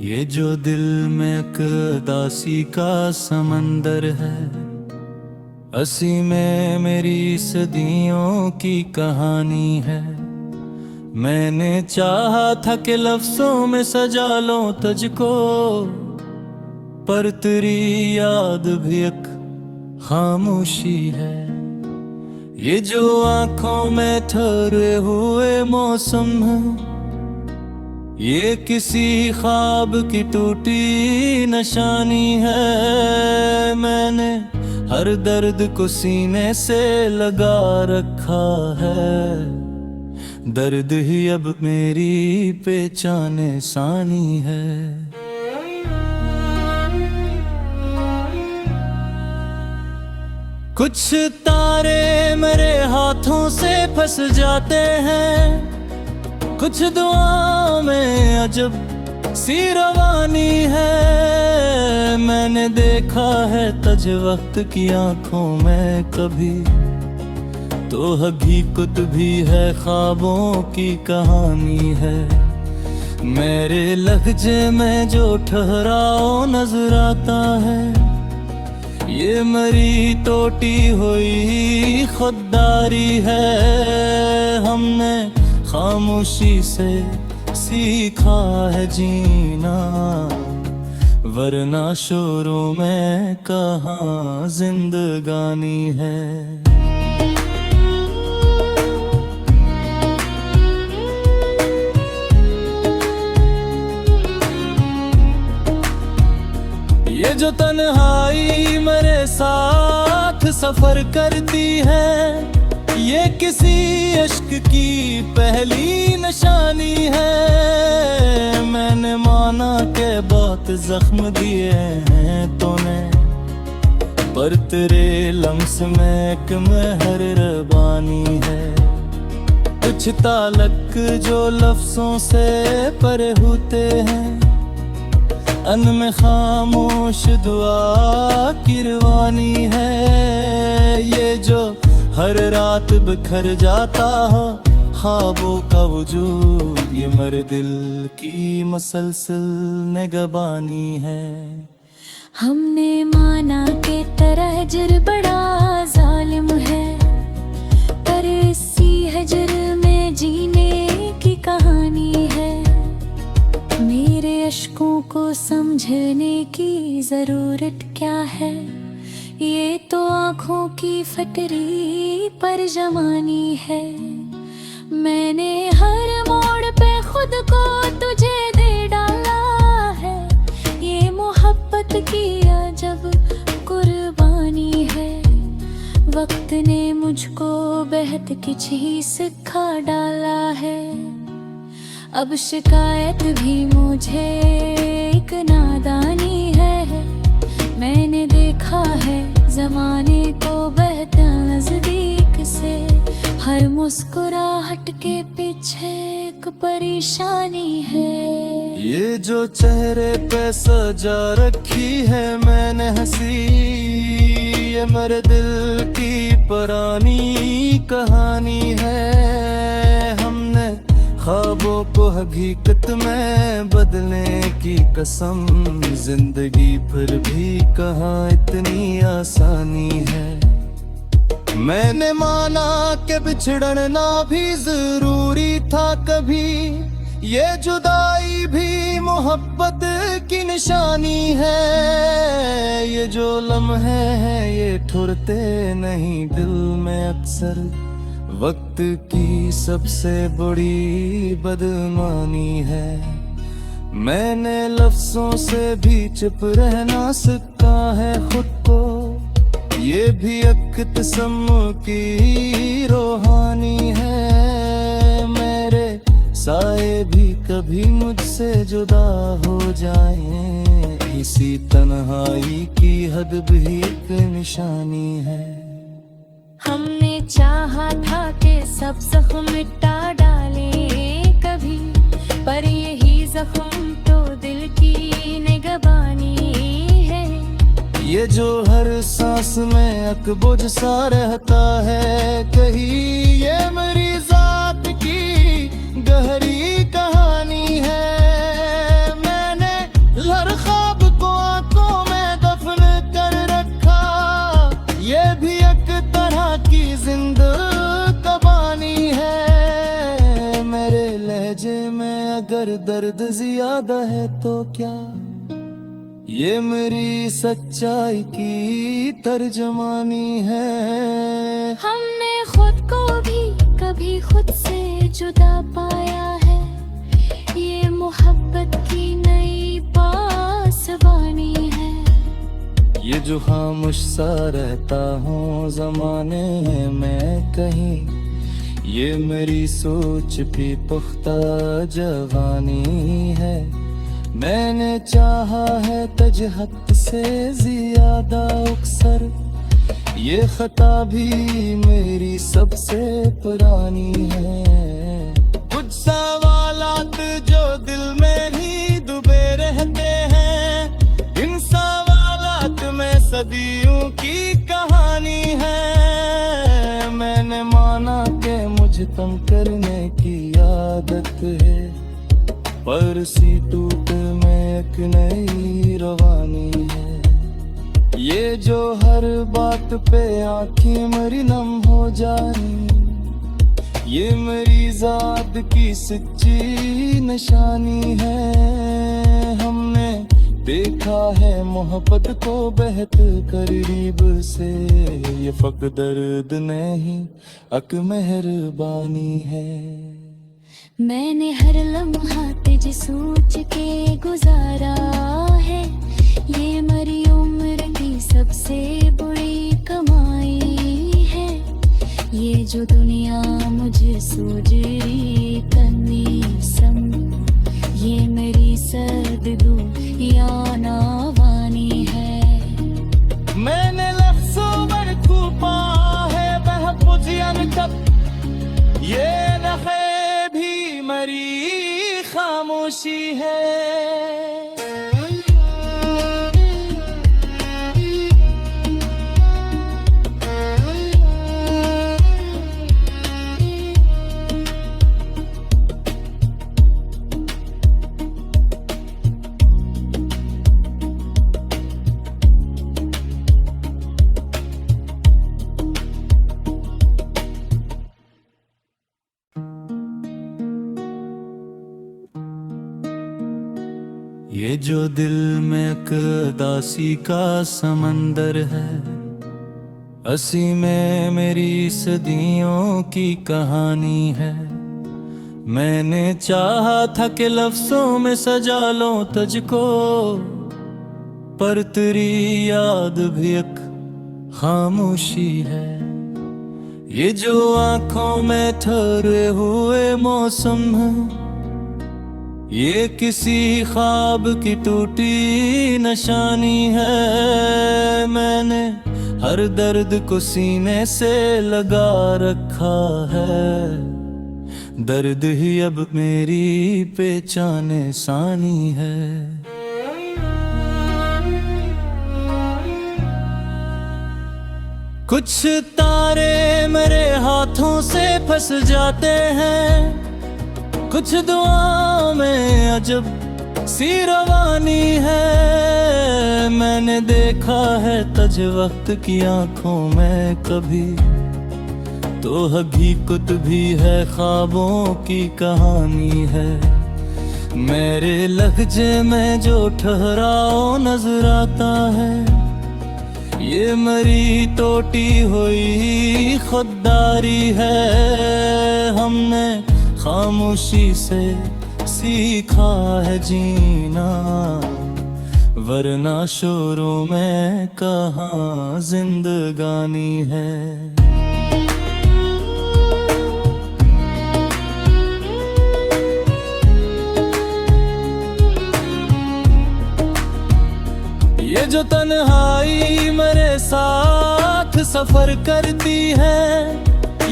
ये जो दिल में एक उदासी का समंदर है, असी में मेरी सदियों की कहानी है। मैंने चाहा था कि लफ्जों में सजा लो तुझको, पर तेरी याद भी एक खामोशी है। ये जो आंखों में ठहरे हुए मौसम है, ये किसी ख्वाब की टूटी निशानी है। मैंने हर दर्द को सीने से लगा रखा है, दर्द ही अब मेरी पहचाने सानी है। कुछ तारे मेरे हाथों से फंस जाते हैं, कुछ दुआ में अजब सी रवानी है। मैंने देखा है तज वक्त की आंखों में कभी, तो हकीकत भी है ख्वाबों की कहानी है। मेरे लहजे में जो ठहराव नजर आता है, ये मरी टूटी हुई खुददारी है। हमने खामोशी से सीखा है जीना, वरना शोरों में कहाँ जिंदगानी है। ये जो तन्हाई मेरे साथ सफर करती है, ये किसी इश्क की पहली निशानी है। मैंने माना के बहुत जख्म दिए हैं तूने, पर तेरे लम्स में एक मेहरबानी है। कुछ ताल्लुक जो लफ्जों से परे होते हैं, अन में खामोश दुआ की रवानी है। ये जो हर रात बिखर जाता हो ख्वाबों का वजूद, ये मेरे दिल की मसलसल निगहबानी है। हमने माना के तरह हजर बड़ा जालिम है, पर इसी हजर में जीने की कहानी है। मेरे अश्कों को समझने की जरूरत क्या है, ये तो आँखों की फटरी पर जमानी है। मैंने हर मोड़ पे खुद को तुझे दे डाला है, ये मोहब्बत की अजब कुर्बानी है। वक्त ने मुझको बेहद कुछ ही सिखा डाला है, अब शिकायत भी मुझे एक नादानी है। मैंने देखा है जमाने को बेहतर नजदीक से, हर मुस्कुराहट के पीछे एक परेशानी है। ये जो चेहरे पे सजा रखी है मैंने हंसी, ये मेरे दिल की पुरानी कहानी है। हमने ख्वाबों को हकीकत में बदलने की कसम, जिंदगी फिर भी कहाँ इतनी आसानी है। मैंने माना कि बिछड़ना भी जरूरी था कभी, ये जुदाई भी मोहब्बत की निशानी है। ये जो लम्हे हैं ये ठुरते नहीं दिल में अक्सर, वक्त की सबसे बड़ी बदमानी है। मैंने लफ्जों से भी चुप रहना सीखा है खुद को, ये भी एक किस्म की रूहानी है। मेरे साए भी कभी मुझसे जुदा हो जाएं, इसी तन्हाई की हद भी एक निशानी है। हमने चाहा था कि सब जख्म मिटा डाले कभी, पर यही जख्म तो दिल की निगहबानी है। ये जो हर सांस में अकबुझ सा रहता है, कहीं ये मेरी जात की गहरी कहानी है। मैंने लहजे में अगर दर्द ज्यादा है तो क्या ये मेरी सच्चाई की तर्जमानी है। हमने खुद को भी कभी खुद से जुदा पाया है, ये मोहब्बत की नई पासबानी है। ये जो खामोश सा रहता हूँ ज़माने में कहीं, ये मेरी सोच भी पुख्ता जवानी है। मैंने चाहा है तजहत से ज्यादा अक्सर, ये खता भी मेरी सबसे पुरानी है। कुछ सवालात जो दिल में ही डूबे रहते हैं, इन सवालात में सदियों की कहानी है। मैंने माना कि मुझे तंग करने की आदत है, पर सी टूट में एक नई रवानी है। ये जो हर बात पे आंखें मेरी नम हो जानी, ये मेरी जात की सच्ची निशानी है। हमने देखा है मोहब्बत को बेहद करीब से, ये फक दर्द नहीं अक मेहरबानी है। मैंने हर लम्हा तुझे सोच के गुजारा है, ये मेरी उम्र की सबसे बड़ी कमाई है। ये जो दुनिया मुझे सूझी करनी सम, ये मेरी सर्द या नावानी है। मैंने लफ्ज़ों में छुपा है बहबुजियन कब, ये नखे भी मरी खामोशी है। ये जो दिल में एक दासी का समंदर है, असी में मेरी सदियों की कहानी है। मैंने चाहा था कि लफ्ज़ों में सजा लो तुझको, पर तेरी याद भी एक खामोशी है। ये जो आंखों में ठहरे हुए मौसम है, ये किसी ख्वाब की टूटी निशानी है। मैंने हर दर्द को सीने से लगा रखा है, दर्द ही अब मेरी पहचाने सानी है। कुछ तारे मेरे हाथों से फंस जाते हैं, कुछ दुआओं में अजब सी रवानी है। मैंने देखा है तज वक्त की आंखों में कभी, तो हकीकत भी है ख्वाबों की कहानी है। मेरे लहजे में जो ठहराव नजर आता है, ये मेरी टूटी हुई खुददारी है। हमने खामोशी से सीखा है जीना, वरना शोरों में कहाँ जिंदगानी है। ये जो तन्हाई मेरे साथ सफर करती है,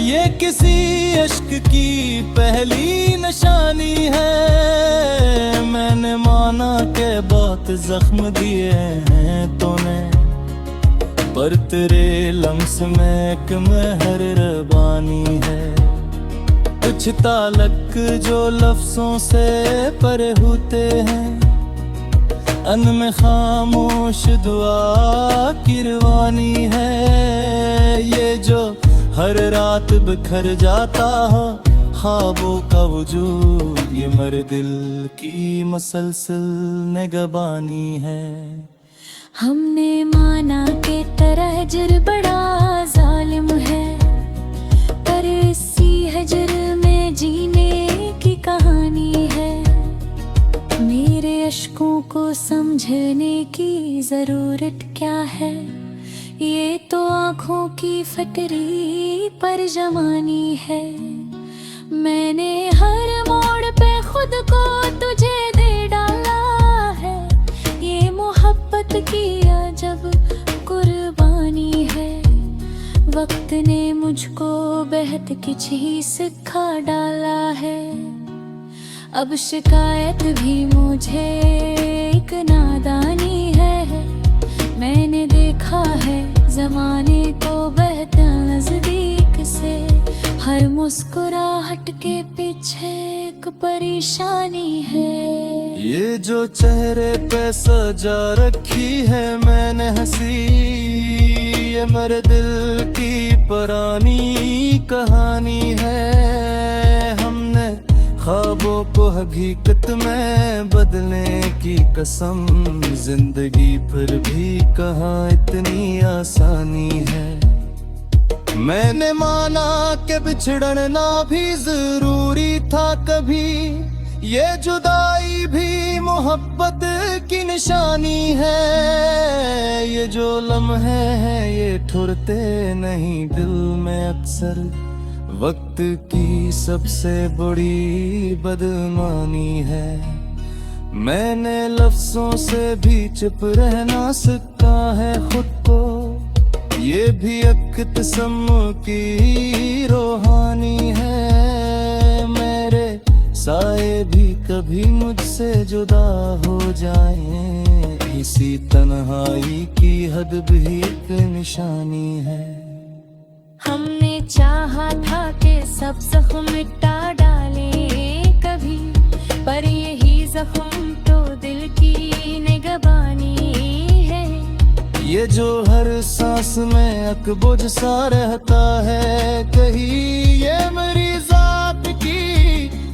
ये किसी इश्क की पहली निशानी है। मैंने माना के बहुत जख्म दिए हैं तूने, पर तेरे लम्स में एक मेहरबानी है। कुछ ताल्लुक जो लफ्जों से परे होते हैं, अन में खामोश दुआ की रवानी है। ये जो हर रात बिखर जाता हो ख्वाबों का वजूद, ये मेरे दिल की मसलसल निगहबानी है। हमने माना के तरह हजर बड़ा जालिम है, पर इसी हजर में जीने की कहानी है। मेरे अश्कों को समझने की जरूरत क्या है, ये तो आँखों की फटरी पर जमानी है। मैंने हर मोड़ पे खुद को तुझे दे डाला है, ये मोहब्बत की अजब कुर्बानी है। वक्त ने मुझको बेहद कुछ ही सिखा डाला है, अब शिकायत भी मुझे एक नादानी है। मैंने देखा है जमाने को बेहद नजदीक से, हर मुस्कुराहट के पीछे एक परेशानी है। ये जो चेहरे पे सजा रखी है मैंने हंसी, ये मेरे दिल की पुरानी कहानी है। हमने ख्वाबों को हकीकत में बदलने की कसम, जिंदगी फिर भी कहाँ इतनी आसानी है। मैंने माना कि बिछड़ना भी जरूरी था कभी, ये जुदाई भी मोहब्बत की निशानी है। ये जो लम्हे हैं ये ठुरते नहीं दिल में अक्सर, वक्त की सबसे बड़ी बदमानी है। मैंने लफ्जों से भी चुप रहना सीखा है खुद को, ये भी एक किस्म की रूहानी है। मेरे साए भी कभी मुझसे जुदा हो जाएं, इसी तन्हाई की हद भी एक निशानी है। हमने चाहा था कि सब जख्म मिटा डाले कभी, पर यही जख्म तो दिल की निगहबानी है। ये जो हर सांस में अकबुझ सा रहता है कहीं, ये मेरी जात की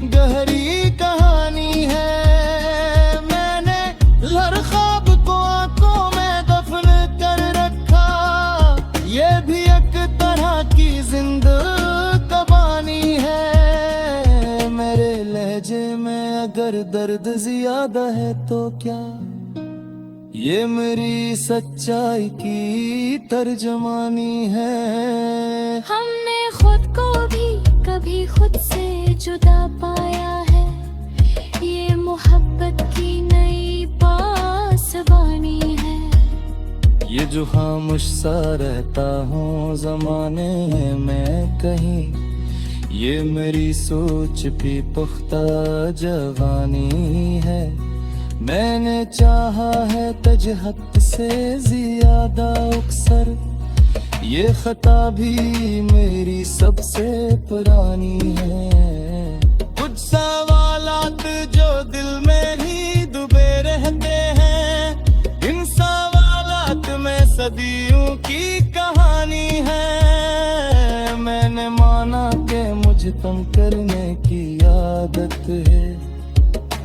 गहरी कहानी है। मैंने हर ख्वाब को आंखों में दफन कर रखा, ये भी एक तरह की जिंदगानी है। मेरे लहजे में अगर दर्द ज्यादा है तो क्या, ये मेरी सच्चाई की तर्जमानी है। हमने खुद को भी कभी खुद से जुदा पाया है, ये मोहब्बत की नई पासबानी है। ये जो खामोश सा रहता हूँ जमाने में कहीं, ये मेरी सोच भी पुख्ता जवानी है। मैंने चाहा है तजहत से ज्यादा अक्सर, ये खता भी मेरी सबसे पुरानी है। कुछ सवालात जो दिल में ही डूबे रहते हैं, इन सवालात में सदियों की कहानी है। मैंने माना कि मुझे तंग करने की आदत है,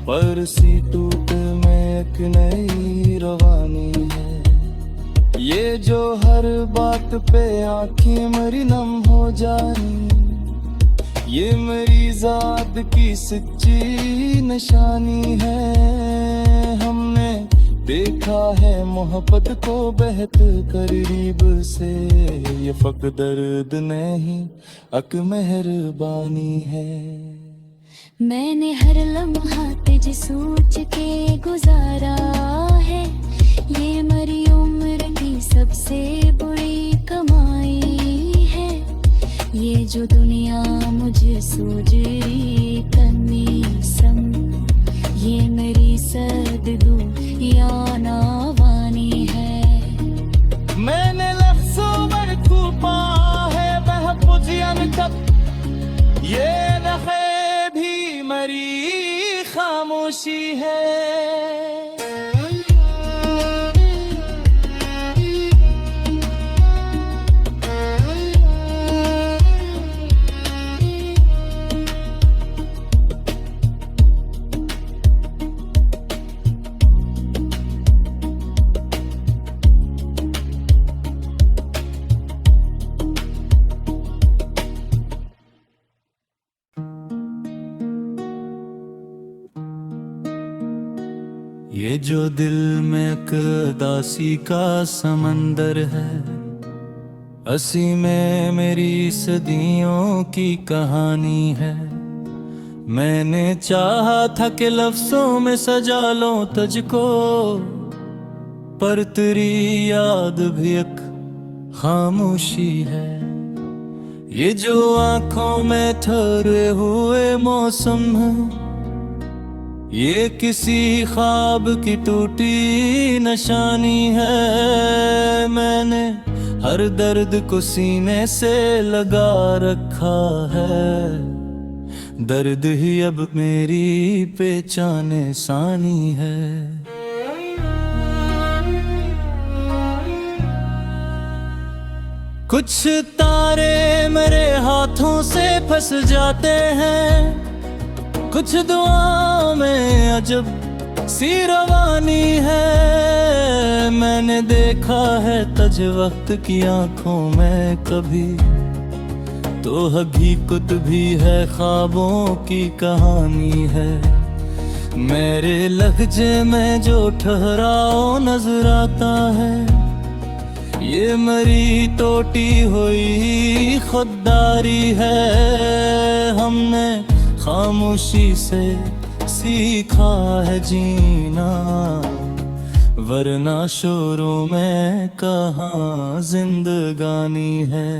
पर सी टूट में एक नई रवानी है। ये जो हर बात पे आंखें मेरी नम हो जानी, ये मेरी जात की सच्ची निशानी है। हमने देखा है मोहब्बत को बेहद करीब से, ये फक दर्द नहीं अक मेहरबानी है। मैंने हर लम्हा तुझे सोच के गुजारा है, ये मेरी उम्र की सबसे बड़ी कमाई है। ये जो दुनिया मुझे सूझ रही कमी सम, ये मेरी सददू या नावानी है। मैंने लफ्ज़ों में छुपा है वह पुजियन तक, ये नखे भी मरी खामोशी है। ये जो दिल में एक उदासी का समंदर है, हंसी में मेरी सदियों की कहानी है। मैंने चाहा था कि लफ्जों में सजा लो तुझको, पर तेरी याद भी एक खामोशी है। ये जो आंखों में ठहरे हुए मौसम है, ये किसी ख्वाब की टूटी निशानी है। मैंने हर दर्द को सीने से लगा रखा है, दर्द ही अब मेरी पहचान सानी है। कुछ तारे मेरे हाथों से फंस जाते हैं, कुछ दुआओं में अजब सी रवानी है। मैंने देखा है तज वक्त की आंखों में कभी, तो हकीकत भी है ख्वाबों की कहानी है। मेरे लहजे में जो ठहराव नजर आता है, ये मरी टूटी हुई खुददारी है। हमने खामोशी से सीखा है जीना, वरना शोरों में कहाँ जिंदगानी है।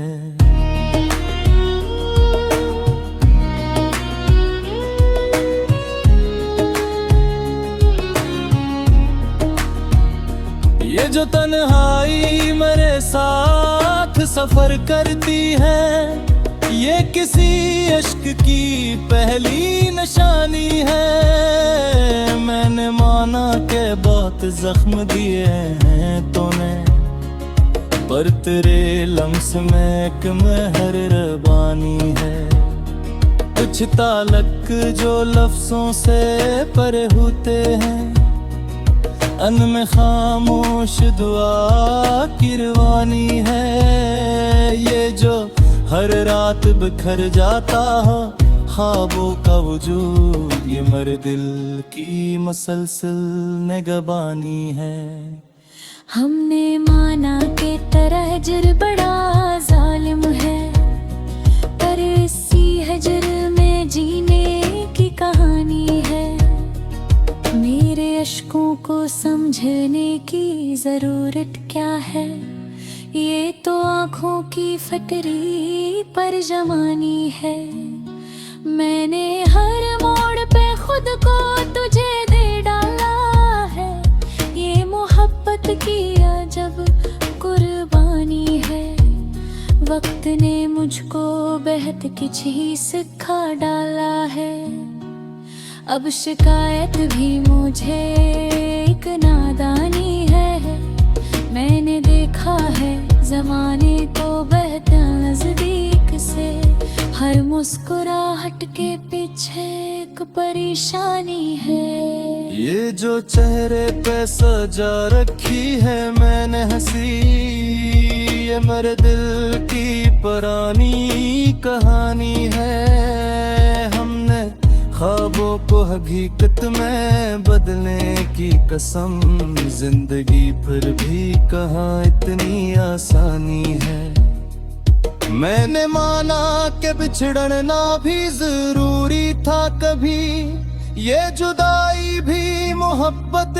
ये जो तन्हाई मेरे साथ सफर करती है, ये किसी इश्क की पहली निशानी है। मैंने माना के बहुत जख्म दिए हैं तूने, पर तेरे लम्स में एक मेहरबानी है। कुछ ताल्लुक जो लफ्जों से परे होते हैं, अन में खामोश दुआ की रवानी है। ये जो हर रात बिखर जाता हो ख्वाबों का वजूद, ये मेरे दिल की मसलसल निगहबानी है। हमने माना के तरह हजर बड़ा जालिम है, पर इसी हजर में जीने की कहानी है। मेरे अश्कों को समझने की जरूरत क्या है, ये तो आँखों की फटरी पर जमानी है। मैंने हर मोड़ पे खुद को तुझे दे डाला है, ये मोहब्बत की अजब कुर्बानी है। वक्त ने मुझको बेहद कुछ ही सिखा डाला है, अब शिकायत भी मुझे एक नादानी है। मैंने देखा है जमाने को बहुत नजदीक से, हर मुस्कुराहट के पीछे एक परेशानी है। ये जो चेहरे पे सजा रखी है मैंने हंसी, ये मेरे दिल की पुरानी कहानी है। हमने ख्वाबों को हकीकत में बदलने की कसम, जिंदगी फिर भी कहाँ इतनी आसानी है। मैंने माना कि बिछड़ना भी जरूरी था कभी, ये जुदाई भी मोहब्बत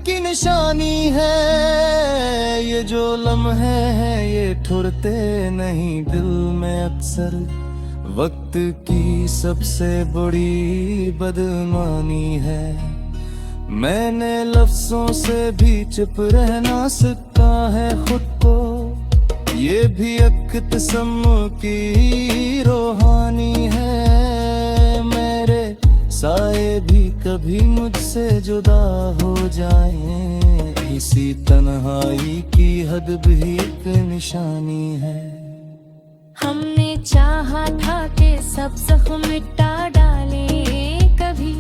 की निशानी है। ये जो लम्हे हैं ये ठुरते नहीं दिल में अक्सर, वक्त की सबसे बड़ी बदमानी है। मैंने लफ्जों से भी चुप रहना सीखा है खुद को, ये भी एक किस्म की रूहानी है। मेरे साए भी कभी मुझसे जुदा हो जाएं, इसी तन्हाई की हद भी एक निशानी है। हमने चाहा था कि सब जख्म मिटा डाले कभी,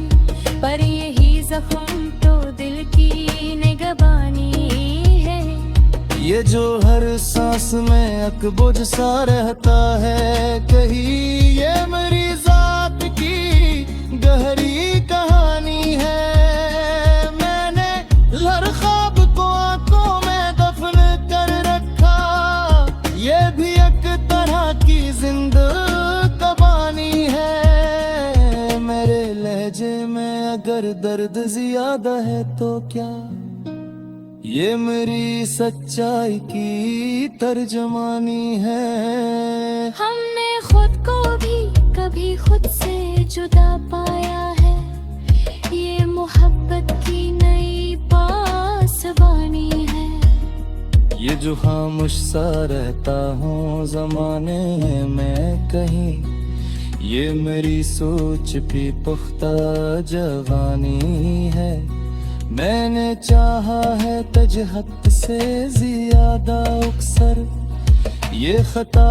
पर यही जख्म तो दिल की निगहबानी है। ये जो हर सांस में एक बोझ सा रहता है, कहीं ये मेरी जात की गहरी कहानी है। मैंने लहजे में अगर दर्द ज्यादा है तो क्या, ये मेरी सच्चाई की तर्जमानी है। हमने खुद को भी कभी खुद से जुदा पाया है, ये मोहब्बत की नई पासबानी है। ये जो खामोश सा रहता हूँ जमाने में कहीं, ये मेरी सोच भी पुख्ता जवानी है। मैंने चाहा है तजहत से ज्यादा अक्सर, ये खता